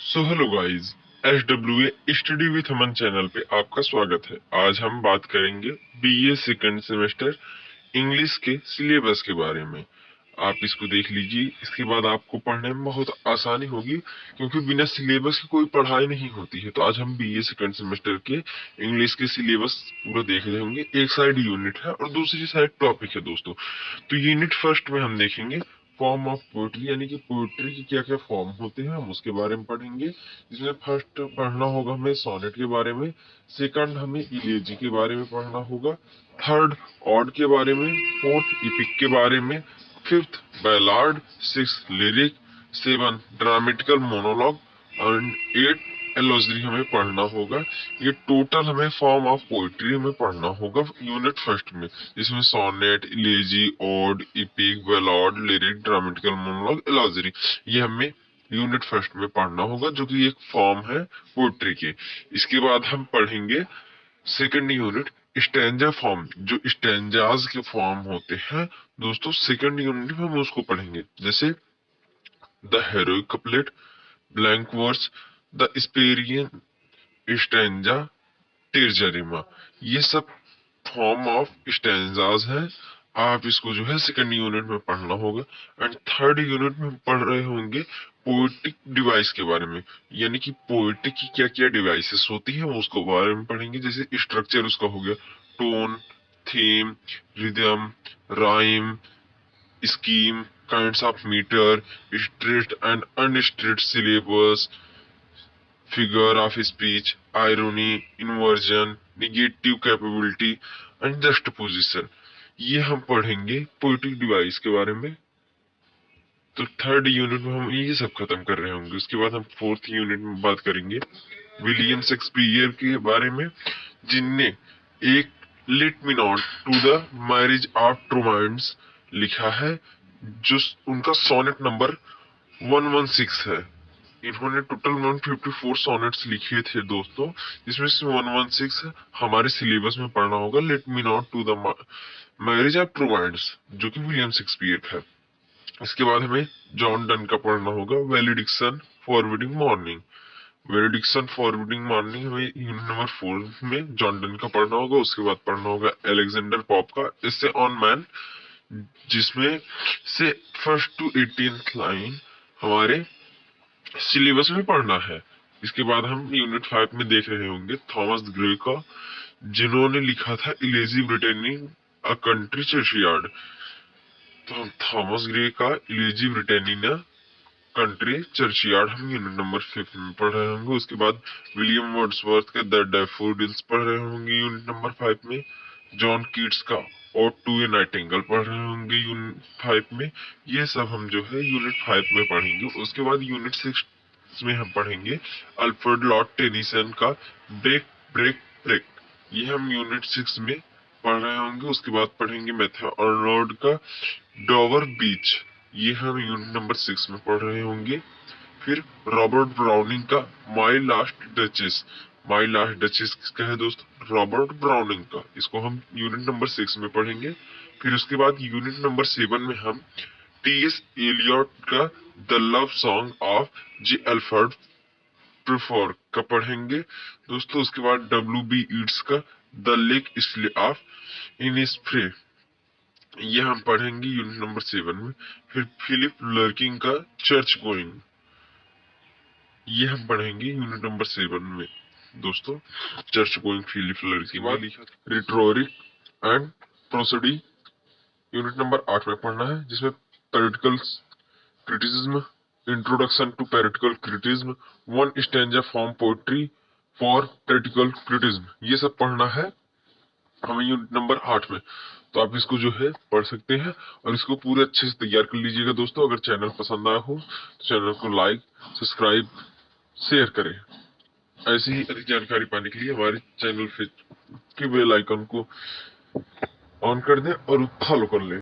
So hello guys, SWA study with Aman channel पे आपका स्वागत है। आज हम बात करेंगे बीए सेकंड सेमेस्टर इंग्लिश के सिलेबस के बारे में। आप इसको देख लीजिए, इसके बाद आपको पढ़ने में बहुत आसानी होगी, क्योंकि बिना सिलेबस के कोई पढ़ाई नहीं होती है। तो आज हम बीए सेकंड सेमेस्टर के इंग्लिश के सिलेबस पूरा देख रहे होंगे। एक साइड यूनिट है और दूसरी साइड टॉपिक है दोस्तों। तो यूनिट फर्स्ट में हम देखेंगे फॉर्म ऑफ पोएट्री, यानी कि पोएट्री के क्या क्या फॉर्म होते हैं, हम उसके बारे में पढ़ेंगे। जिसमें फर्स्ट पढ़ना होगा हमें सोनेट के बारे में, सेकंड हमें इलेजी के बारे में पढ़ना होगा, थर्ड ऑड के बारे में, फोर्थ इपिक के बारे में, fifth ballad, six lyric, seven dramatical monologue and eight allegory हमें पढ़ना होगा। ये टोटल हमें फॉर्म ऑफ पोएट्री हमें पढ़ना होगा यूनिट फर्स्ट में, जिसमें sonnet, elegy, ode, epic, ballad, lyric, dramatical monologue, allegory, ये हमें यूनिट फर्स्ट में पढ़ना होगा, जो कि एक फॉर्म है पोएट्री के। इसके बाद हम पढ़ेंगे सेकंड यूनिट स्टैंजा फॉर्म, जो स्टैंजाज के फॉर्म होते हैं दोस्तों। सेकंड यूनिट में हम उसको पढ़ेंगे, जैसे the heroic couplet, blank verse, the Spenserian stanza, terza rima, ये सब फॉर्म ऑफ स्टैंजाज हैं। आप इसको जो है सेकंड यूनिट में पढ़ना होगा। एंड थर्ड यूनिट में हम पढ़ रहे होंगे पोएटिक डिवाइस के बारे में, यानी कि पोएटिक की क्या क्या डिवाइसेस होती है, उसको बारे में पढ़ेंगे। जैसे स्ट्रक्चर उसका हो गया tone, theme, rhythm, rhyme, scheme, kinds of metre, straight and unstraight syllabus, figure of speech, irony, inversion, negative capability and juxtaposition, ये हम पढ़ेंगे पोएटिक डिवाइस के बारे में। तो थर्ड यूनिट में हम ये सब खत्म कर रहे होंगे। उसके बाद हम फोर्थ यूनिट में बात करेंगे विलियम शेक्सपियर के बारे में, जिनने एक let me not to the marriage of two minds लिखा है, जो उनका सोनेट नंबर 116 है। इन्होंने टोटल 154 सोनेट्स लिखे थे दोस्तों, जिसमें से 116 हमारे सिलेबस में पढ़ना होगा। Let me not to the marriage of two minds, जो कि विलियम शेक्सपियर का है। इसके बाद हमें जॉन डन का पढ़ना होगा valediction forwarding morning. Valediction forwarding morning हमें यूनिट नंबर 4 में जॉन डन का पढ़ना होगा। उसके बाद पढ़ना होगा एलेक्जेंडर पॉप का इससे ऑन मैन, जिसमें से फर्स्ट टू 18th लाइन हमारे सिलेबस में पढ़ना है। इसके बाद हम यूनिट 5 में देख रहे होंगे थॉमस ग्रे का, जिन्होंने लिखा था इलेजी ब्रिटेनी अ कंट्री चर्चयार्ड। तो हम थॉमस ग्रे का इलेजी ब्रिटेनिना कंट्री चर्चयार्ड हम यूनिट नंबर 5 में पढ़ रहे होंगे। उसके बाद विलियम वर्ड्सवर्थ के द डैफोडिल्स पढ़ रहे होंगे यूनिट नंबर 5 में। जॉन कीट्स का और टू ए नाइटिंगेल पढ़ रहे होंगे यूनिट 5 में। ये सब हम जो है यूनिट 5 में पढ़ेंगे। उसके बाद यूनिट 6 में हम पढ़ेंगे अल्फ्रेड लॉर्ड टेनिसन का ब्रेक ब्रेक ब्रेक, ये हम यूनिट 6 में पढ़ रहे होंगे। उसके बाद पढ़ेंगे मैथ्यू आर्नोल्ड का डोवर बीच, ये हम यूनिट नंबर 6 में पढ़ रहे होंगे। फिर रॉबर्ट ब्राउनिंग का my last duchess, my last duchess किसका है दोस्तों? रॉबर्ट ब्राउनिंग का, इसको हम यूनिट नंबर 6 में पढ़ेंगे। फिर उसके बाद यूनिट नंबर 7 में हम टी.एस. एलियट का the love song of J Alfred Prufrock का पढ़ेंगे दोस्तों। उसके बाद W.B. ईट्स का the lake isle of Innisfree, ये हम पढ़ेंगे यूनिट नंबर 7 में। फिर फिलिप लर्किंग का चर्च गोइंग, ये हम पढ़ेंगे यूनिट नंबर 7 में दोस्तों। चर्च गोइंग फिलिप लर्किंग ने लिखा था। Rhetoric and prosody unit number 8 में पढ़ना है, जिसमें political criticism, introduction to political criticism, one stanza form poetry for political criticism, ये सब पढ़ना है हमें यूनिट नंबर 8 में। तो आप इसको जो है पढ़ सकते हैं और इसको पूरे अच्छे से तैयार कर लीजिएगा दोस्तों। अगर चैनल पसंद आया हो तो चैनल को लाइक, सब्सक्राइब, शेयर करें। ऐसी ही अधिक जानकारी पाने के लिए हमारे चैनल के बेल आइकन को ऑन कर दें और फॉलो कर लें।